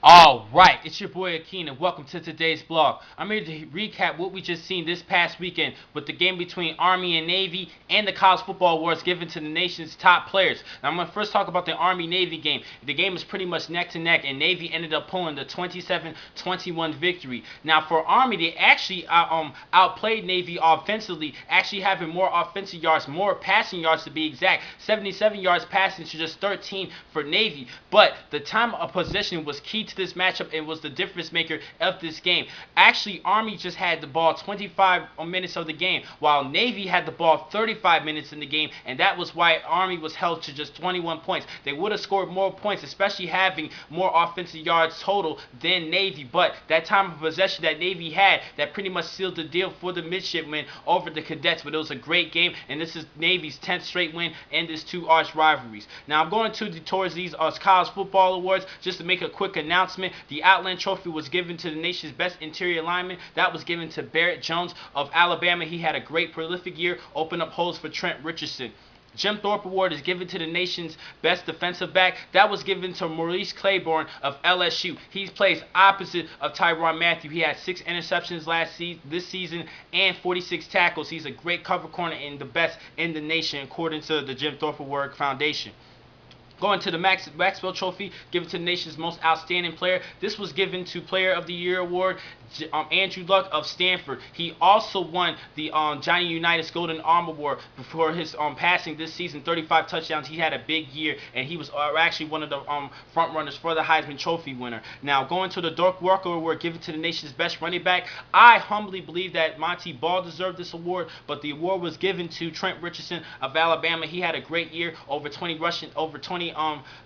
Alright, it's your boy Akeen and welcome to today's vlog. I'm here to recap what we just seen this past weekend with the game between Army and Navy and the college football awards given to the nation's top players. Now I'm going to first talk about the Army-Navy game. The game was pretty much neck to neck and Navy ended up pulling the 27-21 victory. Now for Army, they actually outplayed Navy offensively, actually having more offensive yards, more passing yards to be exact. 77 yards passing to just 13 for Navy. But the time of possession was key to this matchup and was the difference maker of this game. Actually, Army just had the ball 25 minutes of the game, while Navy had the ball 35 minutes in the game, and that was why Army was held to just 21 points. They would have scored more points, especially having more offensive yards total than Navy, but that time of possession that Navy had, that pretty much sealed the deal for the midshipmen over the cadets. But it was a great game, and this is Navy's 10th straight win in this two arch rivalries. Now I'm going towards these college football awards just to make a quick announcement. The Outland Trophy was given to the nation's best interior lineman. That was given to Barrett Jones of Alabama. He had a great prolific year, opened up holes for Trent Richardson. Jim Thorpe Award is given to the nation's best defensive back. That was given to Maurice Claiborne of LSU. He plays opposite of Tyrann Mathieu. He had 6 interceptions this season and 46 tackles. He's a great cover corner and the best in the nation according to the Jim Thorpe Award Foundation. Going to the Maxwell Trophy, given to the nation's most outstanding player. This was given to Player of the Year award, Andrew Luck of Stanford. He also won the Johnny Unitas Golden Arm Award for his passing this season, 35 touchdowns. He had a big year, and he was actually one of the front runners for the Heisman Trophy winner. Now, going to the Dirk Walker Award, given to the nation's best running back. I humbly believe that Monty Ball deserved this award, but the award was given to Trent Richardson of Alabama. He had a great year, over 20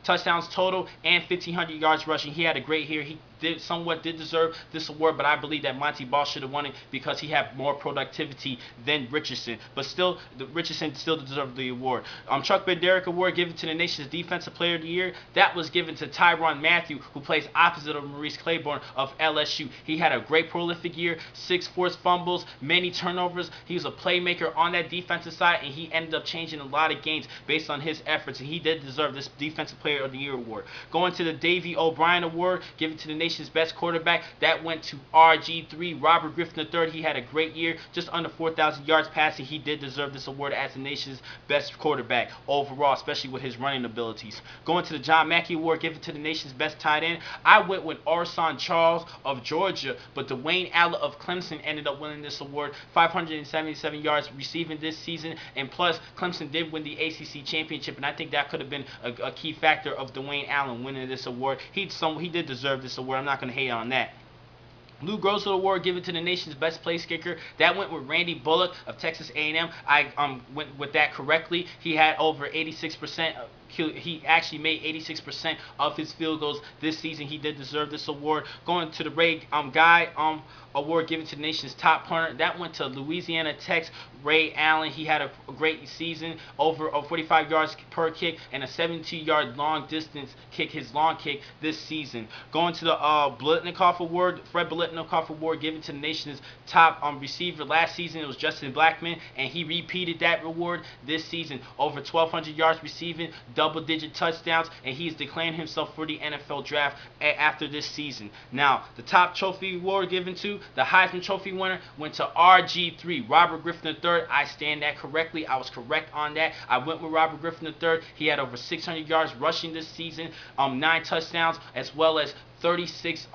touchdowns total and 1,500 yards rushing. He had a great year. He somewhat did deserve this award, but I believe that Monty Ball should have won it because he had more productivity than Richardson. But still, Richardson still deserved the award. Chuck Bednarik Award given to the nation's Defensive Player of the Year. That was given to Tyrann Mathieu, who plays opposite of Maurice Claiborne of LSU. He had a great prolific year, 6 forced fumbles, many turnovers. He was a playmaker on that defensive side, and he ended up changing a lot of games based on his efforts, and he did deserve this Defensive Player of the Year award. Going to the Davey O'Brien Award given to the nation's best quarterback, that went to RG3, Robert Griffin III. He had a great year, just under 4,000 yards passing. He did deserve this award as the nation's best quarterback overall, especially with his running abilities. Going to the John Mackey Award given to the nation's best tight end, I went with Orson Charles of Georgia, but Dwayne Allen of Clemson ended up winning this award, 577 yards receiving this season, and plus Clemson did win the ACC championship, and I think that could have been a key factor of Dwayne Allen winning this award. He did deserve this award. I'm not going to hate on that. Lou Groza Award given to the nation's best place kicker. That went with Randy Bullock of Texas A&M. I went with that correctly. He had over 86%. He actually made 86% of his field goals this season. He did deserve this award. Going to the Ray Guy Award given to the nation's top punter. That went to Louisiana Tech's Ray Allen. He had a great season, over 45 yards per kick and a 72-yard long distance kick, his long kick this season. Going to the Biletnikoff Award, Fred Biletnikoff Award given to the nation's top receiver. Last season it was Justin Blackman, and he repeated that award this season. Over 1,200 yards receiving, double-digit touchdowns, and he's declaring himself for the NFL draft after this season. Now, the top trophy award given to the Heisman Trophy winner went to RG3, Robert Griffin III. I stand that correctly. I was correct on that. I went with Robert Griffin III. He had over 600 yards rushing this season, 9 touchdowns, as well as 36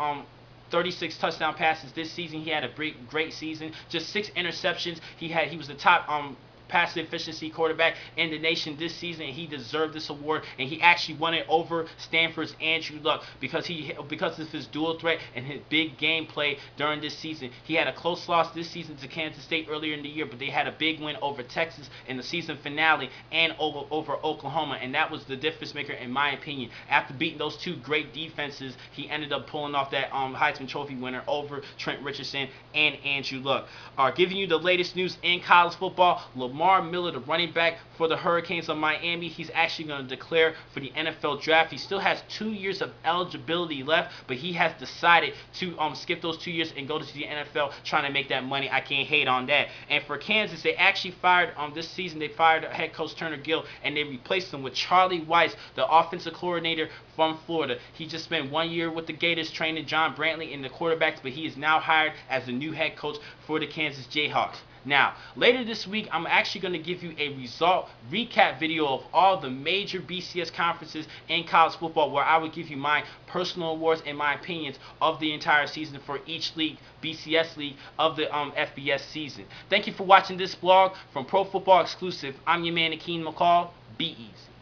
touchdown passes this season. He had a great season. Just 6 interceptions. He was the top pass efficiency quarterback in the nation this season, and he deserved this award, and he actually won it over Stanford's Andrew Luck because of his dual threat and his big gameplay during this season. He had a close loss this season to Kansas State earlier in the year, but they had a big win over Texas in the season finale and over Oklahoma, and that was the difference maker in my opinion. After beating those two great defenses, he ended up pulling off that Heisman Trophy winner over Trent Richardson and Andrew Luck. Giving you the latest news in college football, Lamar Miller, the running back for the Hurricanes of Miami, he's actually going to declare for the NFL draft. He still has 2 years of eligibility left, but he has decided to skip those 2 years and go to the NFL trying to make that money. I can't hate on that. And for Kansas, they actually fired this season. They fired head coach Turner Gill, and they replaced him with Charlie Weiss, the offensive coordinator from Florida. He just spent 1 year with the Gators training John Brantley and the quarterbacks, but he is now hired as the new head coach for the Kansas Jayhawks. Now, later this week, I'm actually going to give you a result recap video of all the major BCS conferences in college football, where I would give you my personal awards and my opinions of the entire season for each league, BCS league of the FBS season. Thank you for watching this blog from Pro Football Exclusive. I'm your man, Akeem McCall. Be easy.